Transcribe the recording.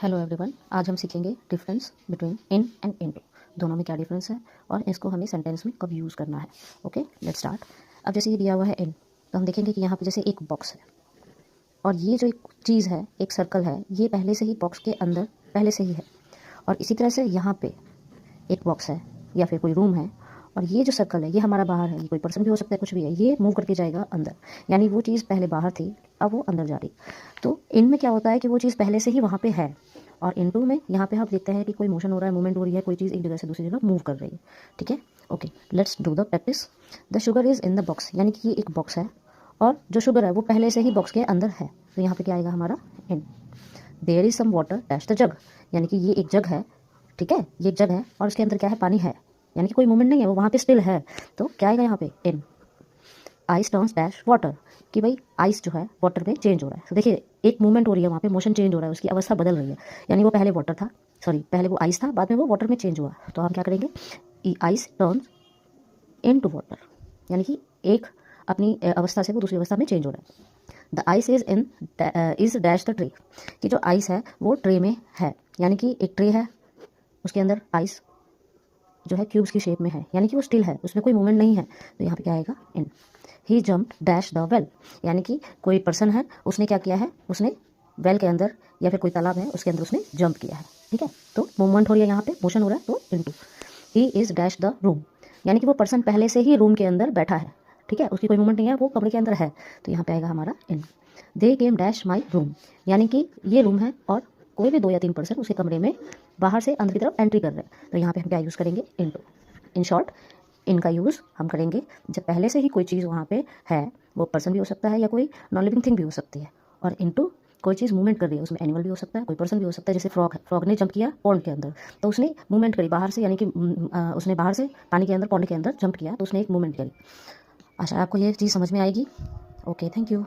Hello everyone, आज हम सीखेंगे difference between in and into. दोनों में क्या डिफरेंस है और इसको हमें सेंटेंस में कब यूज़ करना है। Okay, let's start. अब जैसे ये दिया हुआ है इन, तो हम देखेंगे कि यहाँ पे जैसे एक बॉक्स है और ये जो एक चीज़ है, एक सर्कल है, ये पहले से ही बॉक्स के अंदर पहले से ही है। और इसी तरह से यहाँ पे एक बॉक्स है या फिर कोई रूम है और ये जो सर्कल है ये हमारा बाहर है। ये कोई पर्सन भी हो सकता है, कुछ भी है, ये मूव करके जाएगा अंदर, यानी वो चीज़ पहले बाहर थी, अब वो अंदर जा रही। तो इन में क्या होता है कि वो चीज़ पहले से ही वहाँ पे है, और इनटू में यहाँ पे हम देखते हैं कि कोई मोशन हो रहा है, मूवमेंट हो रही है, कोई चीज़ एक जगह से दूसरी जगह मूव कर रही है। ठीक है, okay, let's do the practice. The sugar is in the box, यानी कि ये एक बॉक्स है और जो शुगर है वो पहले से ही बॉक्स के अंदर है। तो यहाँ पे क्या आएगा हमारा इन। There is some water dash the jug, यानी कि ये एक जग है। ठीक है, ये एक जग है और उसके अंदर क्या है, पानी है, यानी कि कोई मूवमेंट नहीं है, वो वहाँ पे स्टिल है। तो क्या आएगा यहाँ पे इन। आइस टर्न्स डैश वाटर, कि भाई आइस जो है वाटर में चेंज हो रहा है। तो देखिए एक मूवमेंट हो रही है वहाँ पे, मोशन चेंज हो रहा है, उसकी अवस्था बदल रही है, यानी वो पहले वाटर था, सॉरी पहले वो आइस था, बाद में वो वाटर में चेंज हुआ। तो हम क्या करेंगे, ice turns into water, यानी कि एक अपनी अवस्था से वो दूसरी अवस्था में चेंज हो रहा है। The ice is dash the tray, कि जो आइस है वो ट्रे में है, यानी कि एक ट्रे है, उसके अंदर आइस जो है क्यूब्स की शेप में है, यानी कि वो स्टिल है, उसमें कोई मूवमेंट नहीं है। तो यहाँ पे क्या आएगा इन। ही जम्प डैश द वेल, यानी कि कोई पर्सन है, उसने क्या किया है, उसने वेल के अंदर या फिर कोई तालाब है उसके अंदर उसने जंप किया है। ठीक है, तो मूवमेंट हो रही है, यहाँ पे मोशन हो रहा है, तो into. He is dash the room, यानी कि वो पर्सन पहले से ही रूम के अंदर बैठा है। ठीक है, उसकी कोई मूवमेंट नहीं है, वो कमरे के अंदर है। तो यहाँ पे आएगा हमारा इन। दे केम डैश माई रूम, यानी कि ये रूम है और कोई भी 2 या 3 पर्सन उसके कमरे में बाहर से अंदर की तरफ एंट्री कर रहे हैं। तो यहाँ पे हम क्या यूज़ करेंगे, इनटू। इन शॉर्ट, इनका यूज़ हम करेंगे जब पहले से ही कोई चीज़ वहाँ पे है, वो पर्सन भी हो सकता है या कोई नॉन लिविंग थिंग भी हो सकती है, और इनटू कोई चीज़ मूवमेंट कर रही है, उसमें एनिमल भी हो सकता है, कोई पर्सन भी हो सकता है। जैसे फ्रॉग है, फ्रॉग ने जंप किया पॉन्ड के अंदर, तो उसने मूवमेंट करी बाहर से, यानी कि उसने बाहर से पानी के अंदर, पॉन्ड के अंदर जंप किया, तो उसने एक मूवमेंट करी। आशा है आपको ये चीज़ समझ में आएगी। Okay, thank you.